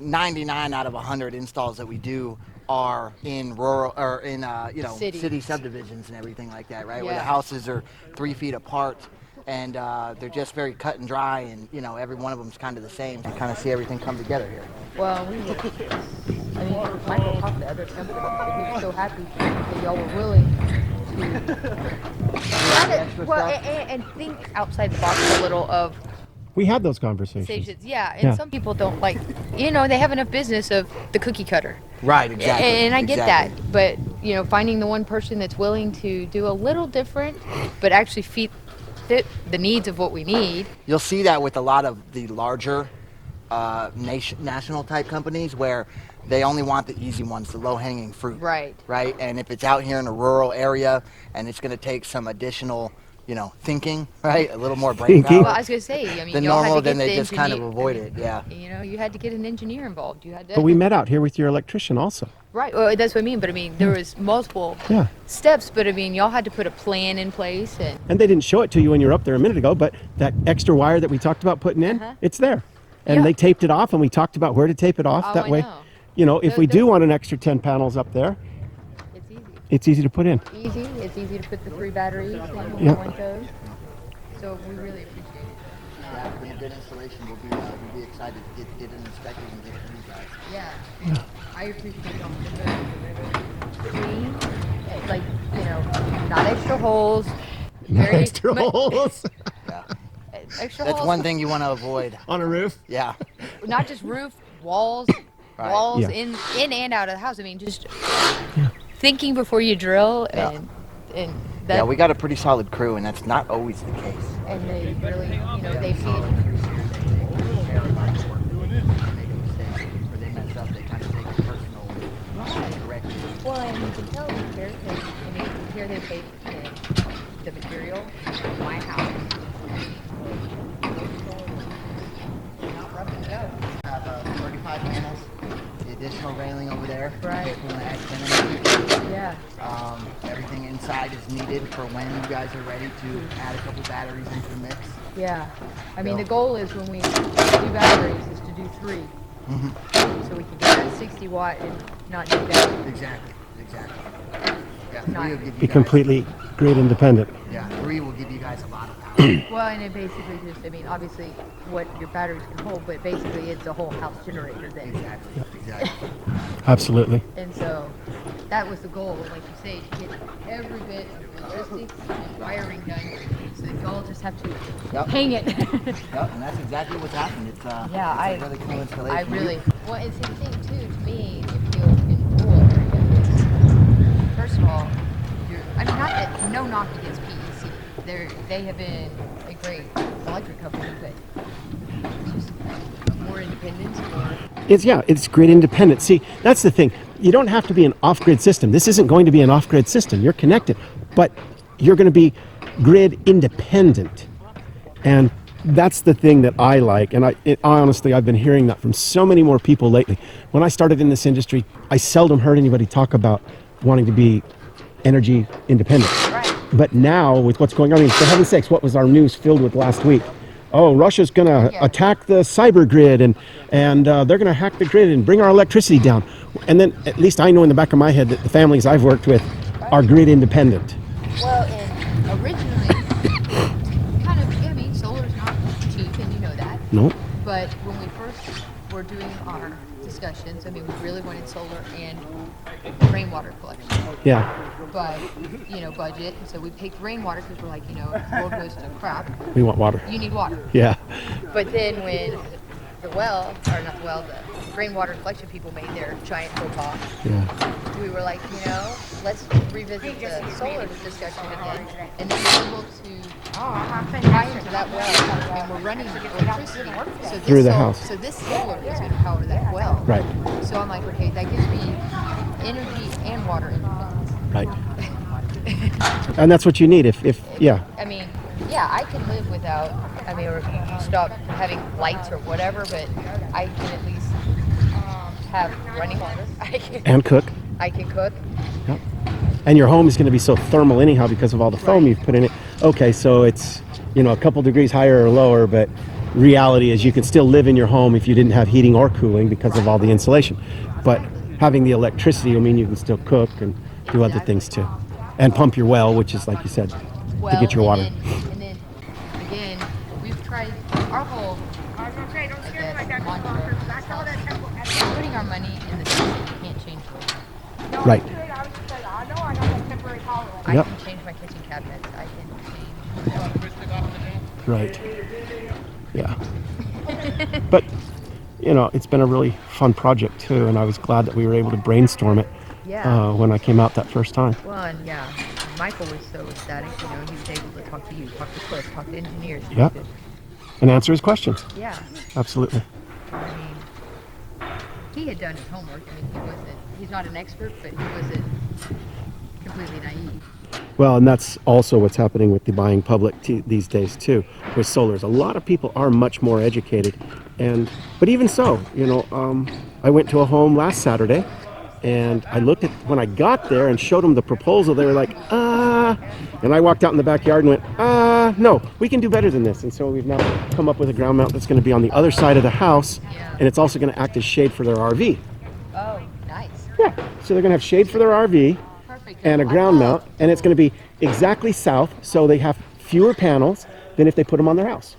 99 out of 100 installs that we do are in rural or in city subdivisions and everything like that, right? Where the houses are 3 feet apart and they're just very cut and dry, and every one of them's kind of the same. You kind of see everything come together here. Well, Michael talked to other companies. He was so happy that y'all were willing to and think outside the box a little of. We had those conversations. And some people don't like, they have enough business of the cookie cutter. Right, exactly. And I get that, but finding the one person that's willing to do a little different, but actually fit the needs of what we need. You'll see that with a lot of the larger national type companies where they only want the easy ones, the low-hanging fruit. Right. Right, and if it's out here in a rural area and it's going to take some additional thinking, right? A little more brain power. Well, I was going to say, than normal, then they just kind of avoid it, yeah. You had to get an engineer involved. But we met out here with your electrician also. Right, well, that's what I mean, but there was multiple steps, but y'all had to put a plan in place. And they didn't show it to you when you were up there a minute ago, but that extra wire that we talked about putting in, it's there. And they taped it off, and we talked about where to tape it off. That way, if we do want an extra 10 panels up there, it's easy to put in. It's easy to put the 3 batteries in one goes. So we really appreciate it. Yeah, for a good installation, we'll be excited to get it inspected and get it to you guys. Yeah. I appreciate y'all. Clean, not extra holes. Extra holes. Yeah. Extra That's holes. one thing you want to avoid. On a roof? Yeah. Not just roof, walls, in and out of the house. Just thinking before you drill and that. We got a pretty solid crew, and that's not always the case. And they really, they see it. Well, and you can tell here, here they take the material from my house. Not rough and go. Have 35 panels, the additional railing over there. Right. If you want to add 10. Yeah. Everything inside is needed for when you guys are ready to add a couple batteries into the mix. Yeah. The goal is when we do batteries is to do 3. Mm-hmm. So we can get that 60 watt and not do that. Exactly. Yeah, 3 will give you be completely grid independent. Yeah, 3 will give you guys a lot of power. Well, and it basically just, obviously what your batteries can hold, but basically it's a whole house generator then. Exactly. Absolutely. And so that was the goal, like you say, to get every bit of logistics and wiring done so that you all just have to hang it. And that's exactly what's happened. It's a really cool installation. Well, it's the thing too, to me, if you're in rural areas, first of all, not that no knock against PEC. They have been a great electric company, but just more independence. It's grid independent. See, that's the thing. You don't have to be an off-grid system. This isn't going to be an off-grid system. You're connected, but you're going to be grid independent. And that's the thing that I like. And honestly, I've been hearing that from so many more people lately. When I started in this industry, I seldom heard anybody talk about wanting to be energy independent. Right. But now, with what's going on, for heaven's sakes, what was our news filled with last week? Oh, Russia's going to attack the cyber grid, and they're going to hack the grid and bring our electricity down. And then, at least I know in the back of my head that the families I've worked with are grid independent. Well, and originally, solar's not cheap, and you know that. No. But when we first were doing our discussions, we really wanted solar and rainwater collection. Yeah. But, budget, so we picked rainwater because we're like, if the world goes to crap. We want water. You need water. Yeah. But then when the rainwater collection people made their giant faux pas, we were like, let's revisit the solar discussion again. And then we're able to tie into that well, and we're running electricity through the house. So this solar is going to power that well. Right. So I'm like, okay, that gives me energy and water independence. Right. And that's what you need if I can live without, or stop having lights or whatever, but I can at least have running water. And cook. I can cook. Yep. And your home is going to be so thermal anyhow because of all the foam you've put in it. Okay, so it's, a couple degrees higher or lower, but reality is you can still live in your home if you didn't have heating or cooling because of all the insulation. But having the electricity will mean you can still cook and do other things too. And pump your well, which is, like you said, to get your water. And then again, we've tried our whole mantra is putting our money in the things that you can't change the world. Right. I Yep. can change my kitchen cabinets. I can change. Right. Yeah. But, it's been a really fun project too, and I was glad that we were able to brainstorm it when I came out that first time. Well, and yeah, Michael was so ecstatic. He was able to talk to you, talk to Cliff, talk to engineers. Yeah. And answer his questions. Yeah. Absolutely. I mean, he had done his homework. I mean, he's not an expert, but he wasn't completely naive. Well, and that's also what's happening with the buying public these days too, with solars. A lot of people are much more educated, but even so, I went to a home last Saturday, and I looked at when I got there and showed them the proposal. They were like, and I walked out in the backyard and went, no, we can do better than this. And so we've now come up with a ground mount that's going to be on the other side of the house, and it's also going to act as shade for their RV. Oh, nice. Yeah, so they're going to have shade for their RV. And a ground mount, and it's going to be exactly south, so they have fewer panels than if they put them on their house.